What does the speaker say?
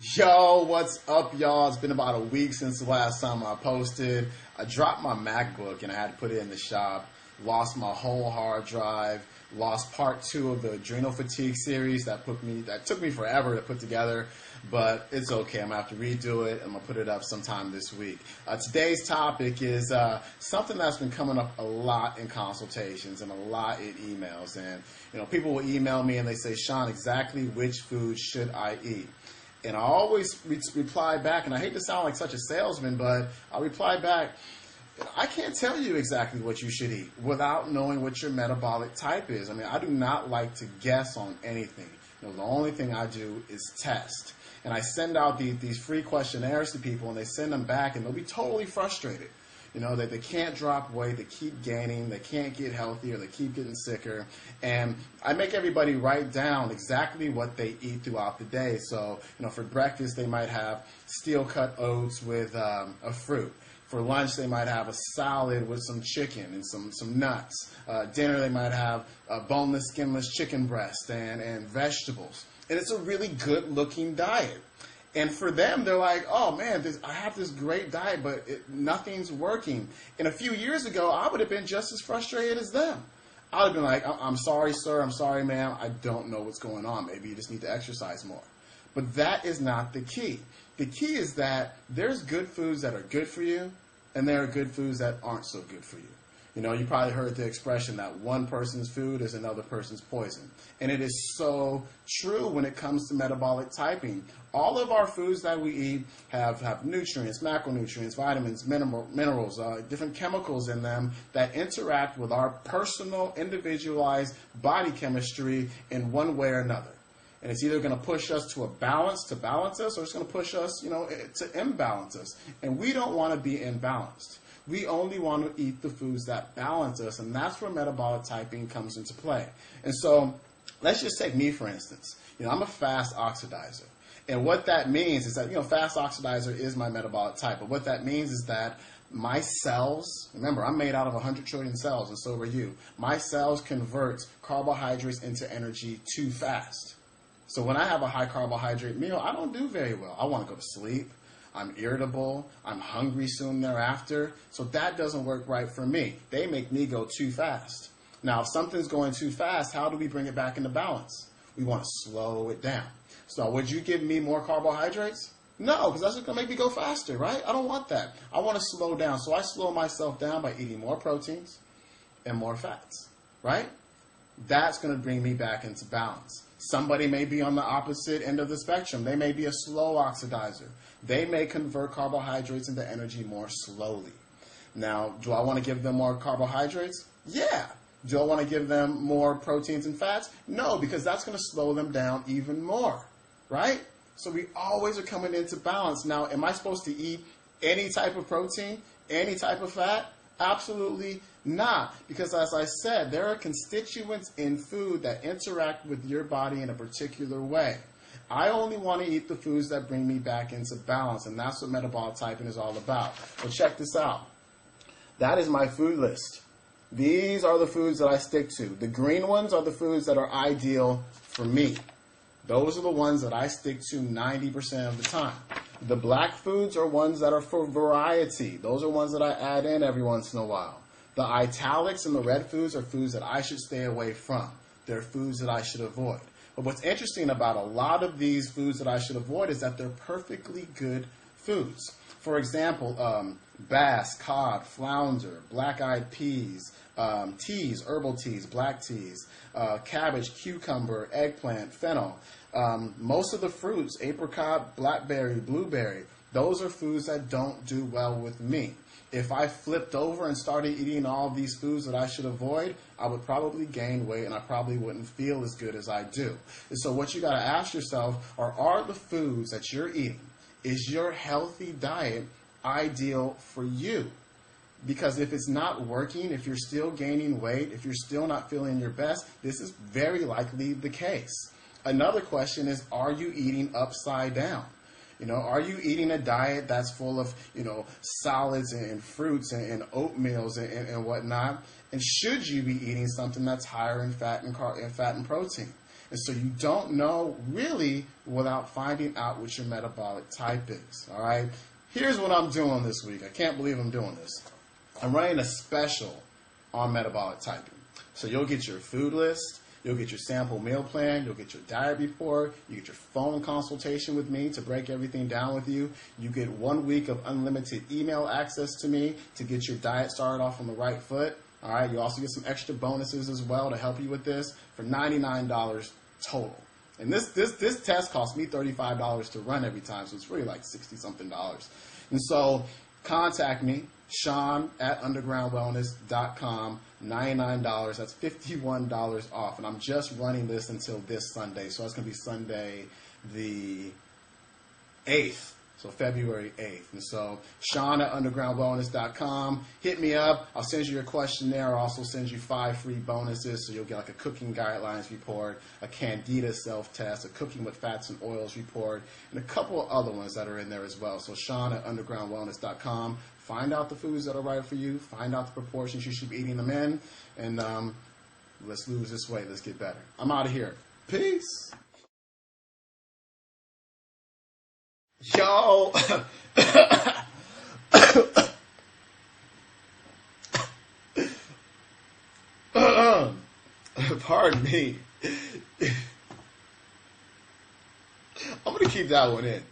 Yo, what's up, y'all? It's been about a week since the last time I posted. I dropped my MacBook and I had to put it in the shop. Lost my whole hard drive. Lost part 2 of the adrenal fatigue series that took me forever to put together, but it's okay. I'm gonna have to redo it. I'm gonna put it up sometime this week. Today's topic is something that's been coming up a lot in consultations and a lot in emails. And people will email me and they say, "Sean, exactly which food should I eat?" And I always reply back, and I hate to sound like such a salesman, but I reply back, I can't tell you exactly what you should eat without knowing what your metabolic type is. I mean, I do not like to guess on anything. The only thing I do is test. And I send out these free questionnaires to people, and they send them back, and they'll be totally frustrated. That they can't drop weight, they keep gaining, they can't get healthier, they keep getting sicker. And I make everybody write down exactly what they eat throughout the day. So, for breakfast, they might have steel-cut oats with a fruit. For lunch, they might have a salad with some chicken and some nuts. Dinner, they might have a boneless, skinless chicken breast and vegetables. And it's a really good-looking diet. And for them, they're like, "Oh man, I have this great diet, but nothing's working." And a few years ago, I would have been just as frustrated as them. I would have been like, "I'm sorry, sir. I'm sorry, ma'am. I don't know what's going on. Maybe you just need to exercise more." But that is not the key. The key is that there's good foods that are good for you, and there are good foods that aren't so good for you. You probably heard the expression that one person's food is another person's poison. And it is so true when it comes to metabolic typing. All of our foods that we eat have nutrients, macronutrients, vitamins, minerals, different chemicals in them that interact with our personal, individualized body chemistry in one way or another. And it's either going to push us to a balance to balance us, or it's going to push us, to imbalance us. And we don't want to be imbalanced. We only want to eat the foods that balance us, and that's where metabolic typing comes into play. And so let's just take me, for instance. I'm a fast oxidizer. And what that means is that, fast oxidizer is my metabolic type. But what that means is that my cells, remember, I'm made out of 100 trillion cells, and so are you. My cells convert carbohydrates into energy too fast. So when I have a high carbohydrate meal, I don't do very well. I want to go to sleep. I'm irritable. I'm hungry soon thereafter. So that doesn't work right for me. They make me go too fast. Now, if something's going too fast, how do we bring it back into balance? We want to slow it down. So would you give me more carbohydrates? No, because that's just going to make me go faster, right? I don't want that. I want to slow down. So I slow myself down by eating more proteins and more fats, right? That's going to bring me back into balance. Somebody may be on the opposite end of the spectrum. They may be a slow oxidizer. They may convert carbohydrates into energy more slowly. Now, do I want to give them more carbohydrates? Yeah. Do I want to give them more proteins and fats? No, because that's going to slow them down even more, right? So we always are coming into balance. Now, am I supposed to eat any type of protein, any type of fat? Absolutely not, because as I said, there are constituents in food that interact with your body in a particular way. I only want to eat the foods that bring me back into balance, and that's what metabolic typing is all about. So check this out. That is my food list. These are the foods that I stick to. The green ones are the foods that are ideal for me. Those are the ones that I stick to 90% of the time. The black foods are ones that are for variety. Those are ones that I add in every once in a while. The italics and the red foods are foods that I should stay away from. They're foods that I should avoid. But what's interesting about a lot of these foods that I should avoid is that they're perfectly good foods. For example, bass, cod, flounder, black-eyed peas, teas, herbal teas, black teas, cabbage, cucumber, eggplant, fennel. Most of the fruits, apricot, blackberry, blueberry, those are foods that don't do well with me. If I flipped over and started eating all these foods that I should avoid, I would probably gain weight and I probably wouldn't feel as good as I do. And so what you got to ask yourself are the foods that you're eating, is your healthy diet ideal for you? Because if it's not working, if you're still gaining weight, if you're still not feeling your best, this is very likely the case. Another question is, are you eating upside down? Are you eating a diet that's full of, salads and fruits and oatmeals and whatnot? And should you be eating something that's higher in fat and protein? And so you don't know really without finding out what your metabolic type is. All right. Here's what I'm doing this week. I can't believe I'm doing this. I'm running a special on metabolic typing. So you'll get your food list, you'll get your sample meal plan, you'll get your diet report, you get your phone consultation with me to break everything down with you. You get 1 week of unlimited email access to me to get your diet started off on the right foot. All right, you also get some extra bonuses as well to help you with this for $99 total. And this test costs me $35 to run every time, so it's really like $60-something. And so contact me, Sean at undergroundwellness.com, $99. That's $51 off. And I'm just running this until this Sunday. So it's going to be Sunday the 8th. So February 8th. And so Sean at undergroundwellness.com. Hit me up. I'll send you your questionnaire. I'll also send you 5 free bonuses. So you'll get like a cooking guidelines report, a candida self-test, a cooking with fats and oils report, and a couple of other ones that are in there as well. So Sean at undergroundwellness.com. Find out the foods that are right for you. Find out the proportions you should be eating them in. And let's lose this weight. Let's get better. I'm out of here. Peace. Yo. Pardon me. I'm going to keep that one in.